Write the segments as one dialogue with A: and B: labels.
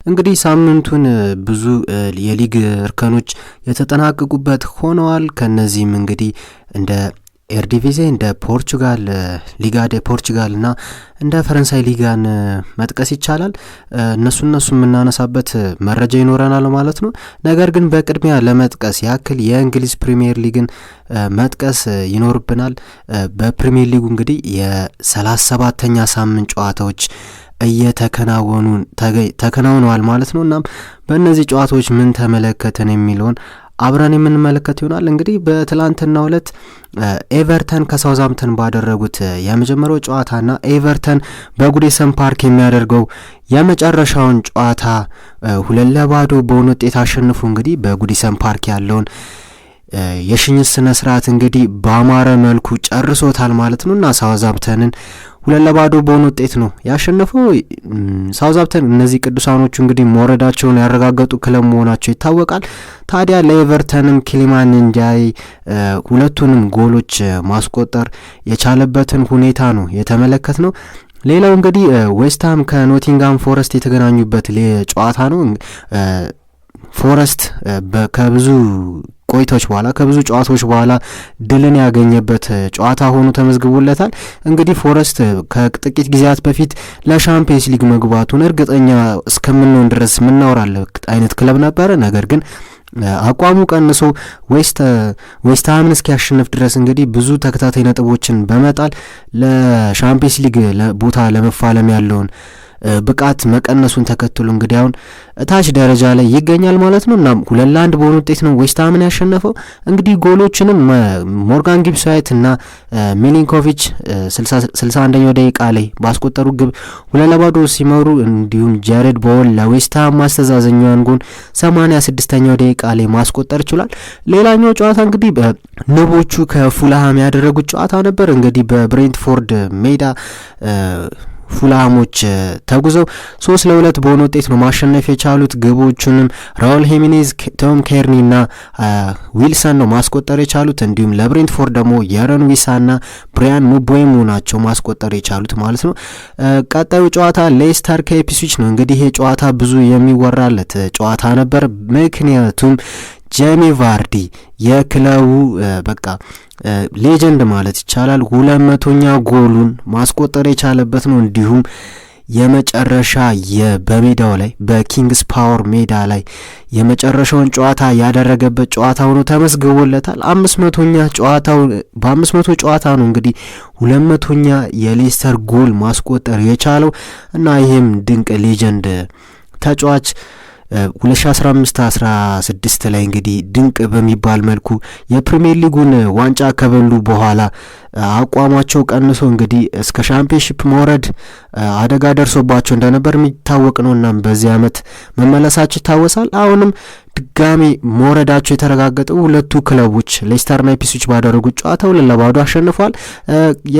A: እንግዲህ ሳምንቱን ብዙ የሊግ እርከኖች የተጠናቀቁበት ሆነዋል። ከነዚህም እንግዲህ እንደ ኤርዲቪዜ እንደ ፖርቹጋል ሊጋ ዴ ፖርቹጋል እና እንደ ፈረንሳይ ሊጋን መጥቀስ ይቻላል። እነሱ የምናነሳበት መረጃ ይኖረናል ማለት ነው። ነገር ግን በቅድሚያ ለመጥቀስ ያክል የእንግሊዝ ፕሪሚየር ሊግን መጥቀስ ይኖርብናል። በፕሪሚየር ሊጉ እንግዲህ የ37ኛ ሳምንት ጨዋታዎች ተከናውነዋል ማለት ነው። እናም በእነዚህ ጨዋታዎች ምን ተመለከተን የሚለውን አብረን የምንመለከት ይሆናል። እንግዲህ በትላንትናው ዕለት ኤቨርተን ከሳውዝሃምፕተን ባደረጉት የመጀመሪያው ጨዋታና ኤቨርተን በጉዲሰን ፓርክ የሚያደርገው የመጨረሻውን ጨዋታ 2-0 በሆነ ውጤት አሸንፎ እንግዲህ በጉዲሰን ፓርክ ያለውን የሽኝት ስነ ስርዓት እንግዲህ በአማረ መልኩ ጨርሶታል ማለት ነው እና ሳውዝሃምፕተንን 2-0 በሆነ ውጤት ነው ያሸነፈው። ሳውዝሃምፕተን እነዚህ ቅዱሳኖቹ እንግዲህ መውረዳቸውን ያረጋገጡ ክለብ መሆናቸው ይታወቃል። ታዲያ ለኤቨርተንም ኪሊማን እንጃይ ሁለቱንም ጎሎች ማስቆጠር የቻለበትን ሁኔታ ነው የተመለከት ነው። ሌላው እንግዲህ ዌስትሃም ከኖቲንጋም ፎረስት የተገናኙበት ጨዋታ ነው። ፎረስት ከብዙ ቆይታዎች በኋላ ከብዙ ጨዋታዎች በኋላ ድልን ያገኘበት ጨዋታ ሆኖ ተመዝግቦለታል። እንግዲህ ፎረስት ከጥቂት ጊዜያት በፊት ለሻምፒየንስ ሊግ መግባቱን እርግጠኛ እስከምንሆን ድረስ የምናወራለት አይነት ክለብ ነበረ። ነገር ግን አቋሙ ቀንሶ ዌስትሃምን እስኪያሸንፍ ድረስ እንግዲህ ብዙ ተከታታይ ነጥቦችን በመጣል ለሻምፒየንስ ሊግ ቦታ ለመፋለም ያለውን ብቃት መቀነሱን ተከትሎ እንግዲህ አሁን ታች ደረጃ ላይ ይገኛል ማለት ነው። እና 2-1 በሆነ ውጤት ነው ዌስትሃምን ያሸነፈው። እንግዲህ ጎሎችንም ሞርጋን ጊብስ ዋይት እና ሚሊንኮቪች 61ኛው ደቂቃ ላይ ባስቆጠሩ ግብ 2-0 ሲመሩ፣ እንዲሁም ጃሬድ ቦወን ለዌስትሃም ማስተዛዘኛውን ጎል 86ኛው ደቂቃ ላይ ማስቆጠር ይችላል። ሌላኛው ጨዋታ እንግዲህ ንቦቹ ከፉልሃም ያደረጉት ጨዋታ ነበር። እንግዲህ በብሬንትፎርድ ሜዳ ፉልሃሞች ተጉዘው 3-2 በሆነ ውጤት ነው ማሸነፍ የቻሉት። ግቦቹንም ራውል ሄሚኔዝ፣ ቶም ኬርኒ እና ዊልሰን ነው ማስቆጠር የቻሉት። እንዲሁም ለብሬንትፎርድ ደግሞ የረን ዊሳና ብሪያን ሙቦይሙ ናቸው ማስቆጠር የቻሉት ማለት ነው። ቀጣዩ ጨዋታ ሌስተር ከኢፕስዊች ነው። እንግዲህ ይሄ ጨዋታ ብዙ የሚወራለት ጨዋታ ነበር። ምክንያቱም ጄሚ ቫርዲ የክለቡ በቃ ሌጀንድ ማለት ይቻላል 200ኛ ጎሉን ማስቆጠር የቻለበት ነው። እንዲሁም የመጨረሻ በሜዳው ላይ በኪንግስ ፓወር ሜዳ ላይ የመጨረሻውን ጨዋታ ያደረገበት ጨዋታ ሆኖ ተመዝግቦለታል። 500 ጨዋታ ነው እንግዲህ 200ኛ የሌስተር ጎል ማስቆጠር የቻለው እና ይህም ድንቅ ሌጀንድ ተጫዋች 2015-16 ላይ እንግዲህ ድንቅ በሚባል መልኩ የፕሪሚየር ሊጉን ዋንጫ ከበሉ በኋላ አቋማቸው ቀንሶ እንግዲህ እስከ ሻምፒዮንሺፕ መውረድ አደጋ ደርሶባቸው እንደነበር የሚታወቅ ነው። እናም በዚህ ዓመት መመለሳቸው ይታወሳል። አሁንም ድጋሚ መውረዳቸው የተረጋገጠው ሁለቱ ክለቦች ሌስተርና ኢፕስዊች ባደረጉት ጨዋታ 2-0 አሸንፏል።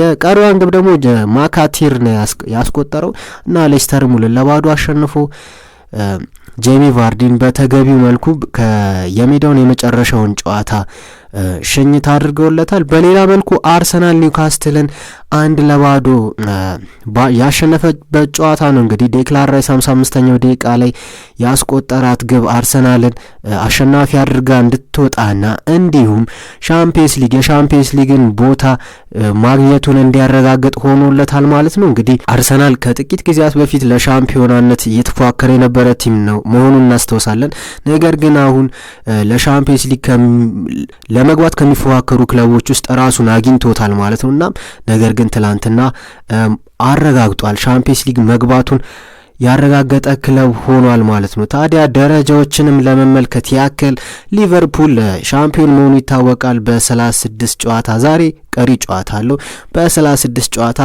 A: የቀሪዋን ግብ ደግሞ ማካቲር ነው ያስቆጠረው እና ሌስተርም 2-0 አሸንፎ ጄሚ ቫርዲን በተገቢው መልኩ የሜዳውን የመጨረሻውን ጨዋታ ሽኝት አድርገውለታል። በሌላ መልኩ አርሰናል ኒውካስትልን 1-0 ያሸነፈበት ጨዋታ ነው። እንግዲህ ዴክላን ራይስ 55ኛው ደቂቃ ላይ ያስቆጠራት ግብ አርሰናልን አሸናፊ አድርጋ እንድትወጣና እንዲሁም የሻምፒየንስ ሊግን ቦታ ማግኘቱን እንዲያረጋግጥ ሆኖለታል ማለት ነው። እንግዲህ አርሰናል ከጥቂት ጊዜያት በፊት ለሻምፒዮናነት እየተፎካከረ የነበረ ቲም ነው መሆኑን እናስታውሳለን። ነገር ግን አሁን ለሻምፒየንስ ሊግ ለመግባት ከሚፎካከሩ ክለቦች ውስጥ ራሱን አግኝቶታል ማለት ነው። እና ነገር ግን ትላንትና አረጋግጧል፣ ሻምፒየንስ ሊግ መግባቱን ያረጋገጠ ክለብ ሆኗል ማለት ነው። ታዲያ ደረጃዎችንም ለመመልከት ያክል ሊቨርፑል ሻምፒዮን መሆኑ ይታወቃል። በ36 ጨዋታ ዛሬ ቀሪ ጨዋታ አለው። በ36 ጨዋታ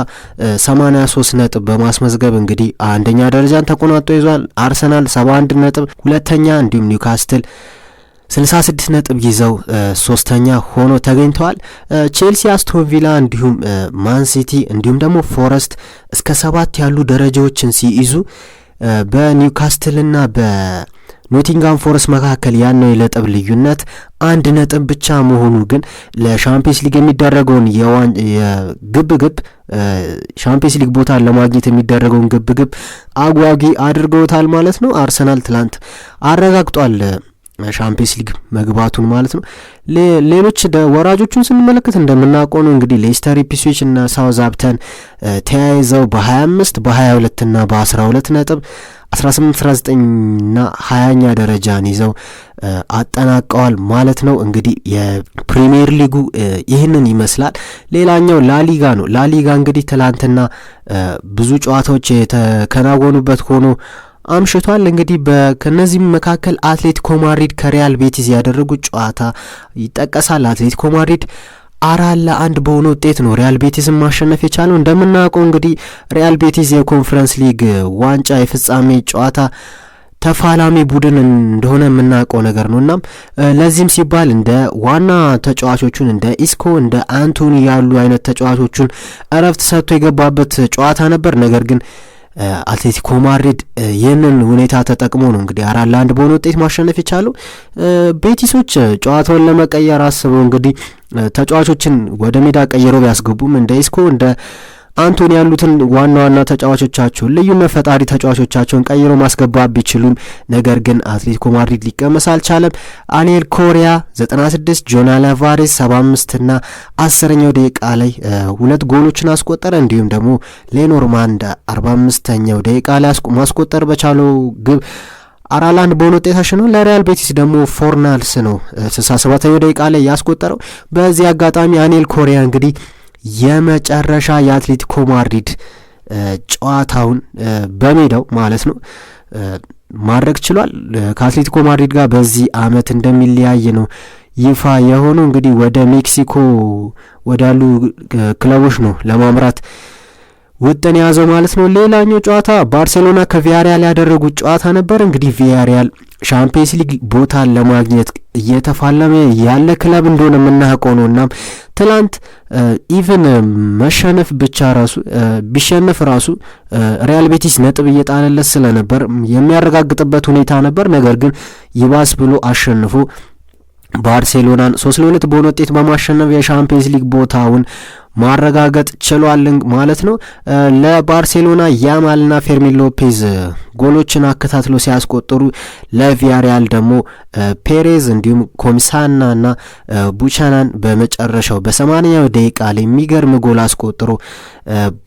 A: 83 ነጥብ በማስመዝገብ እንግዲህ አንደኛ ደረጃን ተቆናጦ ይዟል። አርሰናል 71 ነጥብ ሁለተኛ፣ እንዲሁም ኒውካስትል 66 ነጥብ ይዘው ሶስተኛ ሆኖ ተገኝተዋል። ቼልሲ፣ አስቶን ቪላ እንዲሁም ማን ሲቲ እንዲሁም ደግሞ ፎረስት እስከ 7 ያሉ ደረጃዎችን ሲይዙ በኒውካስትልና ኖቲንጋም ፎረስት መካከል ያለው የነጥብ ልዩነት 1 ነጥብ ብቻ መሆኑ ግን ለሻምፒየንስ ሊግ የሚደረገውን የግብግብ ሻምፒየንስ ሊግ ቦታ ለማግኘት የሚደረገውን ግብግብ አጓጊ አድርገውታል ማለት ነው። አርሰናል ትላንት አረጋግጧል ሻምፒየንስ ሊግ መግባቱን ማለት ነው። ሌሎች ወራጆቹን ስንመለከት እንደምናውቀው ነው እንግዲህ ሌስተር፣ ኢፕስዊች እና ሳውዝሃምፕተን ተያይዘው በ25 በ22 እና በ12 ነጥብ 18 19 እና 20ኛ ደረጃን ይዘው አጠናቀዋል ማለት ነው። እንግዲህ የፕሪሚየር ሊጉ ይህንን ይመስላል። ሌላኛው ላሊጋ ነው። ላሊጋ እንግዲህ ትላንትና ብዙ ጨዋታዎች የተከናወኑበት ሆኖ አምሽቷል። እንግዲህ ከነዚህም መካከል አትሌቲኮ ማድሪድ ከሪያል ቤቲስ ያደረጉት ጨዋታ ይጠቀሳል። አትሌቲኮ ማድሪድ 4-1 በሆነ ውጤት ነው ሪያል ቤቲስን ማሸነፍ የቻለው። እንደምናውቀው እንግዲህ ሪያል ቤቲስ የኮንፈረንስ ሊግ ዋንጫ የፍጻሜ ጨዋታ ተፋላሚ ቡድን እንደሆነ የምናውቀው ነገር ነው። እናም ለዚህም ሲባል እንደ ዋና ተጫዋቾቹን እንደ ኢስኮ እንደ አንቶኒ ያሉ አይነት ተጫዋቾቹን እረፍት ሰጥቶ የገባበት ጨዋታ ነበር። ነገር ግን አትሌቲኮ ማድሪድ ይህንን ሁኔታ ተጠቅሞ ነው እንግዲህ 4-1 በሆነ ውጤት ማሸነፍ የቻለው። ቤቲሶች ጨዋታውን ለመቀየር አስበው እንግዲህ ተጫዋቾችን ወደ ሜዳ ቀይረው ቢያስገቡም እንደ ኢስኮ እንደ አንቶኒ ያሉትን ዋና ዋና ተጫዋቾቻቸውን ልዩነት ፈጣሪ ተጫዋቾቻቸውን ቀይረው ማስገባት ቢችሉም ነገር ግን አትሌቲኮ ማድሪድ ሊቀመስ አልቻለም። አኔል ኮሪያ 96፣ ጆን አልቫሬዝ 75 እና 10ኛው ደቂቃ ላይ 2 ጎሎችን አስቆጠረ። እንዲሁም ደግሞ ሌኖርማንድ 45ኛው ደቂቃ ላይ ማስቆጠር በቻለው ግብ 4-1 በሆነ ውጤት አሸንፏል። ለሪያል ቤቲስ ደግሞ ፎርናልስ ነው 67ኛው ደቂቃ ላይ ያስቆጠረው። በዚህ አጋጣሚ አኔል ኮሪያ እንግዲህ የመጨረሻ የአትሌቲኮ ማድሪድ ጨዋታውን በሜዳው ማለት ነው ማድረግ ችሏል። ከአትሌቲኮ ማድሪድ ጋር በዚህ አመት እንደሚለያይ ነው ይፋ የሆነው። እንግዲህ ወደ ሜክሲኮ ወዳሉ ክለቦች ነው ለማምራት ውጥን ያዘው ማለት ነው። ሌላኛው ጨዋታ ባርሴሎና ከቪያሪያል ያደረጉት ጨዋታ ነበር። እንግዲህ ቪያሪያል ሻምፒየንስ ሊግ ቦታን ለማግኘት እየተፋለመ ያለ ክለብ እንደሆነ የምናውቀው ነው። እናም ትላንት ኢቨን መሸነፍ ብቻ ራሱ ቢሸነፍ ራሱ ሪያል ቤቲስ ነጥብ እየጣለለት ስለነበር የሚያረጋግጥበት ሁኔታ ነበር። ነገር ግን ይባስ ብሎ አሸንፎ ባርሴሎናን 3-2 በሆነ ውጤት በማሸነፍ የሻምፒየንስ ሊግ ቦታውን ማረጋገጥ ችሏል ማለት ነው። ለባርሴሎና ያማልና ፌርሚን ሎፔዝ ጎሎችን አከታትሎ ሲያስቆጥሩ ለቪያሪያል ደግሞ ፔሬዝ እንዲሁም ኮምሳናና ቡቻናን በመጨረሻው በ80ኛው ደቂቃ ላይ የሚገርም ጎል አስቆጥሮ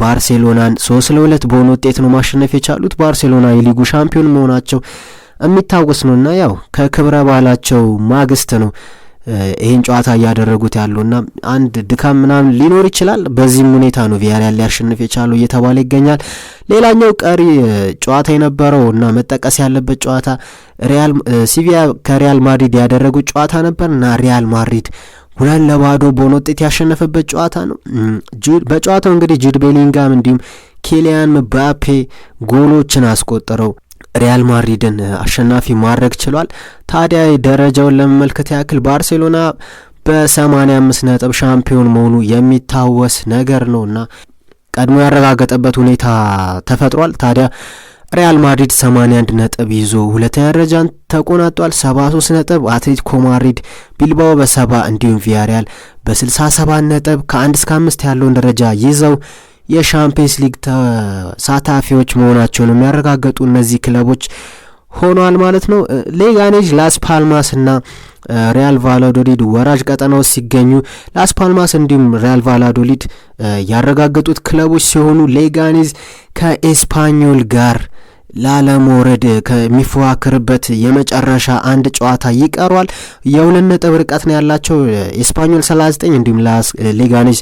A: ባርሴሎናን 3-2 በሆነ ውጤት ነው ማሸነፍ የቻሉት። ባርሴሎና የሊጉ ሻምፒዮን መሆናቸው የሚታወስ ነውና ያው ከክብረ በዓላቸው ማግስት ነው ይህን ጨዋታ እያደረጉት ያሉና አንድ ድካም ምናምን ሊኖር ይችላል። በዚህም ሁኔታ ነው ቪያሪያል ሊያሸንፍ የቻለው እየተባለ ይገኛል። ሌላኛው ቀሪ ጨዋታ የነበረው እና መጠቀስ ያለበት ጨዋታ ሲቪያ ከሪያል ማድሪድ ያደረጉት ጨዋታ ነበር እና ሪያል ማድሪድ 2-0 በሆነ ውጤት ያሸነፈበት ጨዋታ ነው። በጨዋታው እንግዲህ ጁድ ቤሊንጋም እንዲሁም ኪሊያን ምባፔ ጎሎችን አስቆጠረው ሪያል ማድሪድን አሸናፊ ማድረግ ችሏል። ታዲያ ደረጃውን ለመመልከት ያክል ባርሴሎና በ85 ነጥብ ሻምፒዮን መሆኑ የሚታወስ ነገር ነውና ቀድሞ ያረጋገጠበት ሁኔታ ተፈጥሯል። ታዲያ ሪያል ማድሪድ 81 ነጥብ ይዞ ሁለተኛ ደረጃን ተቆናጧል። 73 ነጥብ አትሌቲኮ ማድሪድ፣ ቢልባኦ በ70 እንዲሁም ቪያሪያል በ67 ነጥብ ከ1 እስከ 5 ያለውን ደረጃ ይዘው የሻምፒየንስ ሊግ ተሳታፊዎች መሆናቸውን የሚያረጋግጡ እነዚህ ክለቦች ሆኗል ማለት ነው። ሌጋኔዝ፣ ላስ ፓልማስ እና ሪያል ቫላዶሊድ ወራጅ ቀጠና ውስጥ ሲገኙ ላስ ፓልማስ እንዲሁም ሪያል ቫላዶሊድ ያረጋገጡት ክለቦች ሲሆኑ ሌጋኔዝ ከኤስፓኞል ጋር ላለመውረድ ከሚፎካከርበት የመጨረሻ አንድ ጨዋታ ይቀሯል። የ2 ነጥብ ርቀት ነው ያላቸው። ኤስፓኞል 39 እንዲሁም ሌጋኔዝ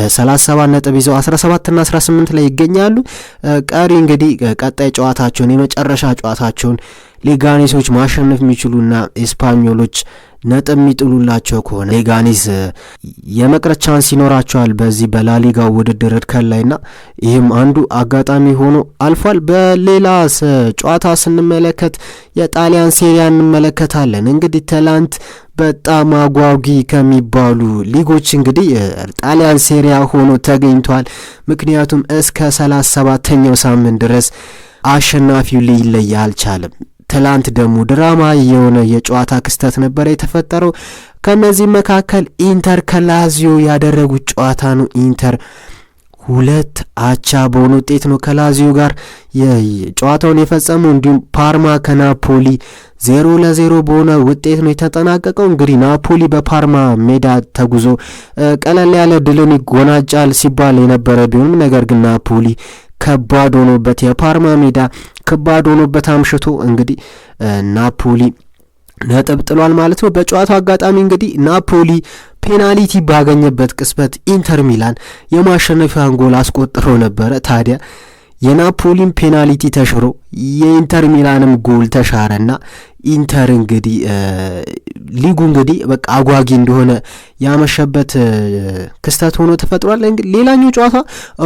A: 37 ነጥብ ይዘው 17 እና 18 ላይ ይገኛሉ። ቀሪ እንግዲህ ቀጣይ ጨዋታቸውን የመጨረሻ ጨዋታቸውን ሌጋኔሶች ማሸነፍ የሚችሉና ኤስፓኞሎች ነጥብ የሚጥሉላቸው ከሆነ ሌጋኔስ የመቅረት ቻንስ ይኖራቸዋል በዚህ በላሊጋው ውድድር እርከን ላይና ይህም አንዱ አጋጣሚ ሆኖ አልፏል። በሌላ ጨዋታ ስንመለከት የጣሊያን ሴሪያ እንመለከታለን። እንግዲህ ትላንት በጣም አጓጊ ከሚባሉ ሊጎች እንግዲህ ጣሊያን ሴሪያ ሆኖ ተገኝቷል። ምክንያቱም እስከ 37ኛው ሳምንት ድረስ አሸናፊው ሊለይ አልቻለም። ትላንት ደግሞ ድራማ የሆነ የጨዋታ ክስተት ነበር የተፈጠረው። ከነዚህ መካከል ኢንተር ከላዚዮ ያደረጉት ጨዋታ ነው። ኢንተር 2 አቻ በሆነ ውጤት ነው ከላዚዮ ጋር ጨዋታውን የፈጸመው። እንዲሁም ፓርማ ከናፖሊ 0-0 በሆነ ውጤት ነው የተጠናቀቀው። እንግዲህ ናፖሊ በፓርማ ሜዳ ተጉዞ ቀለል ያለ ድልን ይጎናጫል ሲባል የነበረ ቢሆንም ነገር ግን ናፖሊ ከባድ ሆኖበት የፓርማ ሜዳ ከባድ ሆኖበት አምሽቶ እንግዲህ ናፖሊ ነጥብ ጥሏል ማለት ነው። በጨዋታው አጋጣሚ እንግዲህ ናፖሊ ፔናልቲ ባገኘበት ቅጽበት ኢንተር ሚላን የማሸነፊያን ጎል አስቆጥሮ ነበረ። ታዲያ የናፖሊን ፔናልቲ ተሽሮ የኢንተር ሚላንም ጎል ተሻረና ኢንተር እንግዲህ ሊጉ እንግዲህ በቃ አጓጊ እንደሆነ ያመሸበት ክስተት ሆኖ ተፈጥሯል። እንግዲህ ሌላኛው ጨዋታ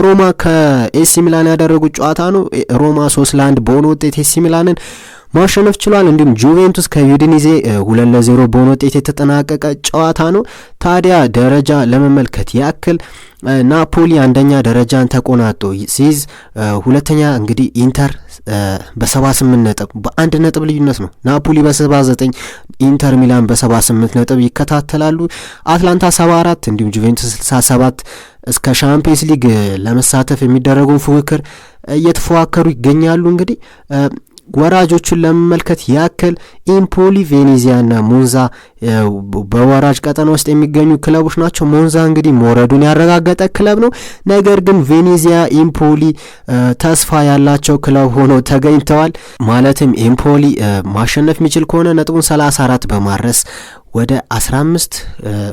A: ሮማ ከኤሲ ሚላን ያደረጉት ጨዋታ ነው። ሮማ 3-1 በሆነ ውጤት ኤሲ ሚላንን ማሸነፍ ችሏል። እንዲሁም ጁቬንቱስ ከዩዲኒዜ 2-0 በሆነ ውጤት የተጠናቀቀ ጨዋታ ነው። ታዲያ ደረጃ ለመመልከት ያክል ናፖሊ አንደኛ ደረጃን ተቆናጦ ሲይዝ፣ ሁለተኛ እንግዲህ ኢንተር በ78 ነጥብ በአንድ ነጥብ ልዩነት ነው። ናፖሊ በ79 ኢንተር ሚላን በ78 ነጥብ ይከታተላሉ። አትላንታ 74 እንዲሁም ጁቬንቱስ 67 እስከ ሻምፒየንስ ሊግ ለመሳተፍ የሚደረጉን ፉክክር እየተፎካከሩ ይገኛሉ። እንግዲህ ወራጆቹን ለመመልከት ያክል ኢምፖሊ፣ ቬኔዚያ እና ሞንዛ በወራጅ ቀጠና ውስጥ የሚገኙ ክለቦች ናቸው። ሞንዛ እንግዲህ መውረዱን ያረጋገጠ ክለብ ነው። ነገር ግን ቬኔዚያ፣ ኢምፖሊ ተስፋ ያላቸው ክለብ ሆነው ተገኝተዋል። ማለትም ኢምፖሊ ማሸነፍ የሚችል ከሆነ ነጥቡን 34 በማድረስ ወደ 15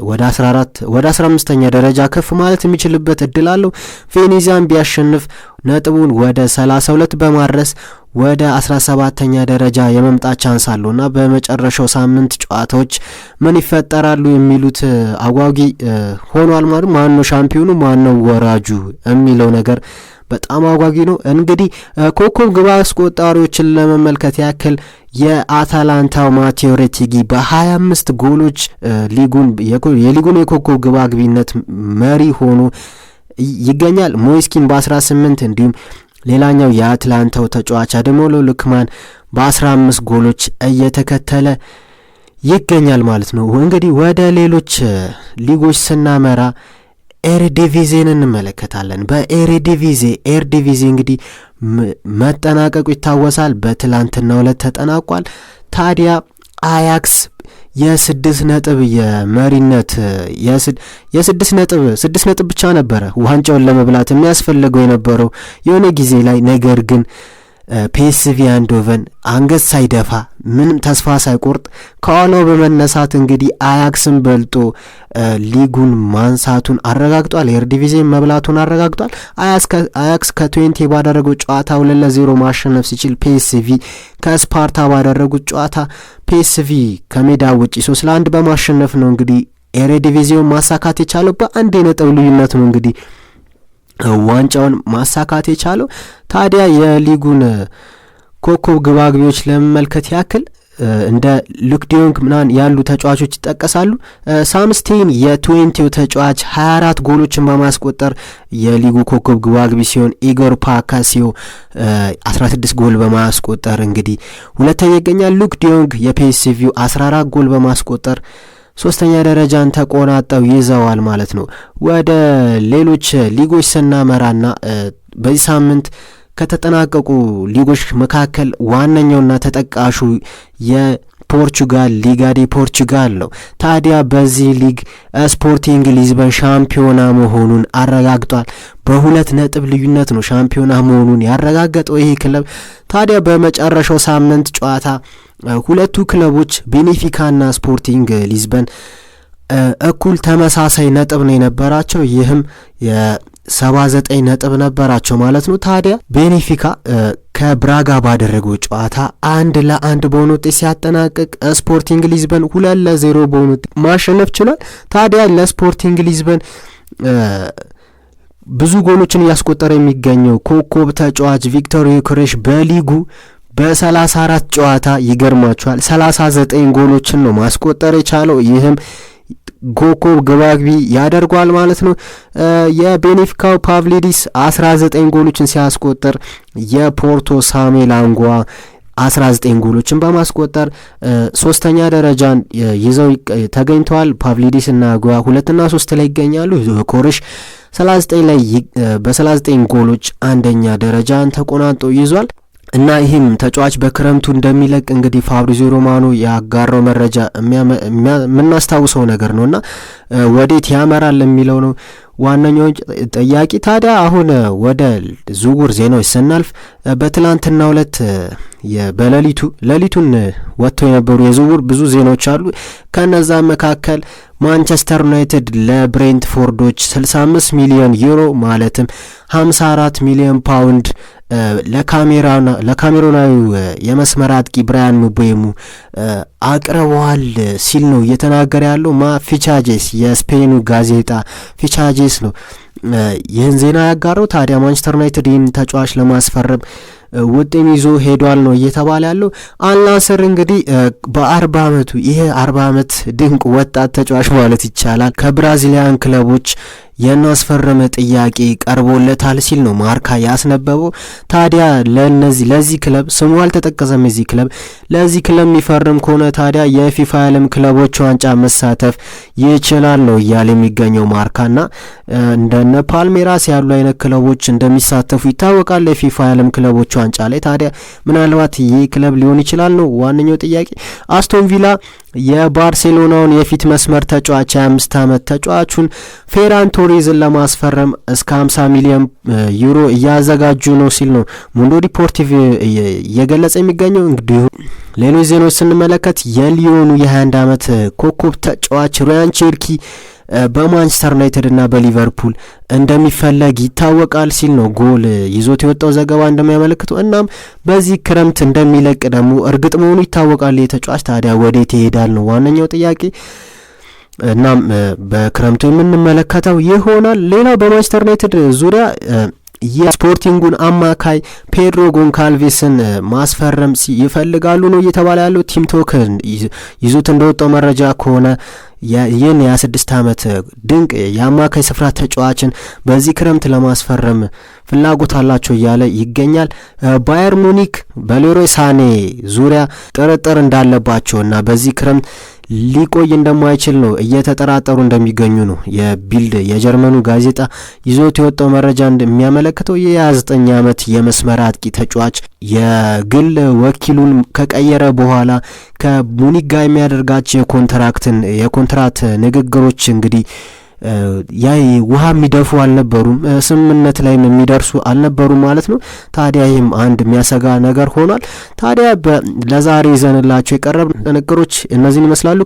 A: ወደ 14 ወደ 15ኛ ደረጃ ከፍ ማለት የሚችልበት እድል አለው። ቬኔዚያን ቢያሸንፍ ነጥቡን ወደ 32 በማድረስ ወደ 17ኛ ደረጃ የመምጣት ቻንስ አለውና በመጨረሻው ሳምንት ጨዋታዎች ምን ይፈጠራሉ የሚሉት አጓጊ ሆኗል። ማለት ማነው ሻምፒዮኑ ማነው ወራጁ የሚለው ነገር በጣም አጓጊ ነው። እንግዲህ ኮከብ ግብ አስቆጣሪዎችን ለመመልከት ያክል የአታላንታው ማቴዎ ሬቲጊ በ25 ጎሎች የሊጉን የኮከብ ግብ አግቢነት መሪ ሆኖ ይገኛል። ሞይስኪን በ18 እንዲሁም ሌላኛው የአትላንታው ተጫዋች አደሞሎ ሉክማን በ15 ጎሎች እየተከተለ ይገኛል ማለት ነው። እንግዲህ ወደ ሌሎች ሊጎች ስናመራ ኤርዲቪዜን እንመለከታለን። ኤርዲቪዜ እንግዲህ መጠናቀቁ ይታወሳል። በትላንትናው ዕለት ተጠናቋል። ታዲያ አያክስ የ6 ነጥብ የመሪነት የ6 ነጥብ ብቻ ነበረ ዋንጫውን ለመብላት የሚያስፈልገው የነበረው የሆነ ጊዜ ላይ። ነገር ግን ፒኤስቪ አይንድሆቨን አንገት ሳይደፋ ምንም ተስፋ ሳይቆርጥ ከኋላው በመነሳት እንግዲህ አያክስን በልጦ ሊጉን ማንሳቱን አረጋግጧል። ኤርዲቪዜን መብላቱን አረጋግጧል። አያክስ ከትዌንቴ ባደረገው ጨዋታ 2-0 ማሸነፍ ሲችል ፒኤስቪ ከስፓርታ ባደረጉት ጨዋታ ፒኤስቪ ከሜዳ ውጪ 3-1 በማሸነፍ ነው እንግዲህ ኤርዲቪዜውን ማሳካት የቻለው። በአንድ የነጥብ ልዩነት ነው እንግዲህ ዋንጫውን ማሳካት የቻለው። ታዲያ የሊጉን ኮከብ ግባግቢዎች ለመመልከት ያክል እንደ ሉክ ዲዮንግ ምናምን ያሉ ተጫዋቾች ይጠቀሳሉ። ሳምስቴን የትዌንቲው ተጫዋች 24 ጎሎችን በማስቆጠር የሊጉ ኮከብ ግባግቢ ሲሆን ኢጎር ፓካሲዮ 16 ጎል በማስቆጠር እንግዲህ ሁለተኛ ይገኛል። ሉክ ዲዮንግ የፒኤስቪው 14 ጎል በማስቆጠር ሶስተኛ ደረጃን ተቆናጠው ይዘዋል ማለት ነው። ወደ ሌሎች ሊጎች ስናመራና በዚህ ሳምንት ከተጠናቀቁ ሊጎች መካከል ዋነኛውና ተጠቃሹ የፖርቹጋል ሊጋ ዴ ፖርቹጋል ነው። ታዲያ በዚህ ሊግ ስፖርቲንግ ሊዝበን ሻምፒዮና መሆኑን አረጋግጧል። በ2 ነጥብ ልዩነት ነው ሻምፒዮና መሆኑን ያረጋገጠው ይሄ ክለብ። ታዲያ በመጨረሻው ሳምንት ጨዋታ ሁለቱ ክለቦች ቤኔፊካና ስፖርቲንግ ሊዝበን እኩል ተመሳሳይ ነጥብ ነው የነበራቸው። ይህም የ79 ነጥብ ነበራቸው ማለት ነው። ታዲያ ቤኔፊካ ከብራጋ ባደረገው ጨዋታ 1-1 በሆነ ውጤት ሲያጠናቅቅ ስፖርቲንግ ሊዝበን 2-0 በሆነ ውጤት ማሸነፍ ችሏል። ታዲያ ለስፖርቲንግ ሊዝበን ብዙ ጎሎችን እያስቆጠረ የሚገኘው ኮከብ ተጫዋች ቪክቶር ዮኬሬሽ በሊጉ በ34 ጨዋታ ይገርማቸዋል 39 ጎሎችን ነው ማስቆጠር የቻለው። ይህም ኮከብ ግባግቢ ያደርጓል ማለት ነው። የቤኔፊካው ፓቭሊዲስ 19 ጎሎችን ሲያስቆጥር የፖርቶ ሳሙኤል አንጓ 19 ጎሎችን በማስቆጠር ሶስተኛ ደረጃን ይዘው ተገኝተዋል። ፓቭሊዲስ እና ጉያ 2 እና 3 ላይ ይገኛሉ። ኮሬሽ 39 ላይ በ39 ጎሎች አንደኛ ደረጃን ተቆናጦ ይዟል። እና ይህም ተጫዋች በክረምቱ እንደሚለቅ እንግዲህ ፋብሪዚዮ ሮማኖ ያጋራው መረጃ የምናስታውሰው ነገር ነውና ወዴት ያመራል የሚለው ነው ዋነኛው ጥያቄ። ታዲያ አሁን ወደ ዝውውር ዜናዎች ስናልፍ በትላንትናው ዕለት ሌሊቱን ወጥተው የነበሩ የዝውውር ብዙ ዜናዎች አሉ። ከነዛ መካከል ማንቸስተር ዩናይትድ ለብሬንትፎርዶች 65 ሚሊዮን ዩሮ ማለትም 54 ሚሊዮን ፓውንድ ለካሜሮናዊ የመስመር አጥቂ ብራያን ምቤሞ አቅርበዋል ሲል ነው እየተናገረ ያለው ፊቻጄስ የስፔኑ ጋዜጣ ፊቻጄስ ነው ይህን ዜና ያጋረው። ታዲያ ማንቸስተር ዩናይትድ ይህን ተጫዋች ለማስፈረም ውጤም ይዞ ሄዷል ነው እየተባለ ያለው። አልናስር እንግዲህ በ40 ዓመቱ ይሄ 40 ዓመት ድንቅ ወጣት ተጫዋች ማለት ይቻላል ከብራዚሊያን ክለቦች የናስፈረመ ጥያቄ ቀርቦለታል ሲል ነው ማርካ ያስነበበው። ታዲያ ለዚህ ክለብ ስሙ አልተጠቀሰም። እዚህ ክለብ ለዚህ ክለብ የሚፈርም ከሆነ ታዲያ የፊፋ የዓለም ክለቦች ዋንጫ መሳተፍ ይችላል ነው እያለ የሚገኘው ማርካና እንደነ ፓልሜራስ ያሉ አይነት ክለቦች እንደሚሳተፉ ይታወቃል የፊፋ የዓለም ክለቦች ዋንጫ ላይ። ታዲያ ምናልባት ይህ ክለብ ሊሆን ይችላል ነው ዋነኛው ጥያቄ። አስቶን ቪላ የባርሴሎናውን የፊት መስመር ተጫዋች 25 ዓመት ተጫዋቹን ፌራን ቶሬዝን ለማስፈረም እስከ 50 ሚሊዮን ዩሮ እያዘጋጁ ነው ሲል ነው ሙንዶ ዲፖርቲቭ እየገለጸ የሚገኘው። እንግዲህ ሌሎች ዜናዎች ስንመለከት የሊዮኑ የ21 ዓመት ኮከብ ተጫዋች ራያን ቼርኪ በማንቸስተር ዩናይትድ እና በሊቨርፑል እንደሚፈለግ ይታወቃል ሲል ነው ጎል ይዞት የወጣው ዘገባ እንደሚያመለክተው። እናም በዚህ ክረምት እንደሚለቅ ደግሞ እርግጥ መሆኑ ይታወቃል የተጫዋች። ታዲያ ወዴት ይሄዳል ነው ዋነኛው ጥያቄ። እናም በክረምቱ የምንመለከተው ይሆናል። ሌላው በማንቸስተር ዩናይትድ ዙሪያ የስፖርቲንጉን አማካይ ፔድሮ ጎንካልቬስን ማስፈረም ይፈልጋሉ ነው እየተባለ ያለው። ቲም ቶክ ይዞት እንደወጣው መረጃ ከሆነ ይህን የ26 ዓመት ድንቅ የአማካይ ስፍራ ተጫዋችን በዚህ ክረምት ለማስፈረም ፍላጎት አላቸው እያለ ይገኛል። ባየር ሙኒክ በሌሮይ ሳኔ ዙሪያ ጥርጥር እንዳለባቸውና በዚህ ክረምት ሊቆይ እንደማይችል ነው እየተጠራጠሩ እንደሚገኙ ነው የቢልድ የጀርመኑ ጋዜጣ ይዞት የወጣው መረጃ እንደሚያመለክተው። የ29 ዓመት የመስመር አጥቂ ተጫዋች የግል ወኪሉን ከቀየረ በኋላ ከሙኒክ ጋር የሚያደርጋቸው የኮንትራት ንግግሮች እንግዲህ ውሃ የሚደፉ አልነበሩም፣ ስምምነት ላይ የሚደርሱ አልነበሩም ማለት ነው። ታዲያ ይህም አንድ የሚያሰጋ ነገር ሆኗል። ታዲያ ለዛሬ ይዘንላቸው የቀረቡ ጥንቅሮች እነዚህን ይመስላሉ።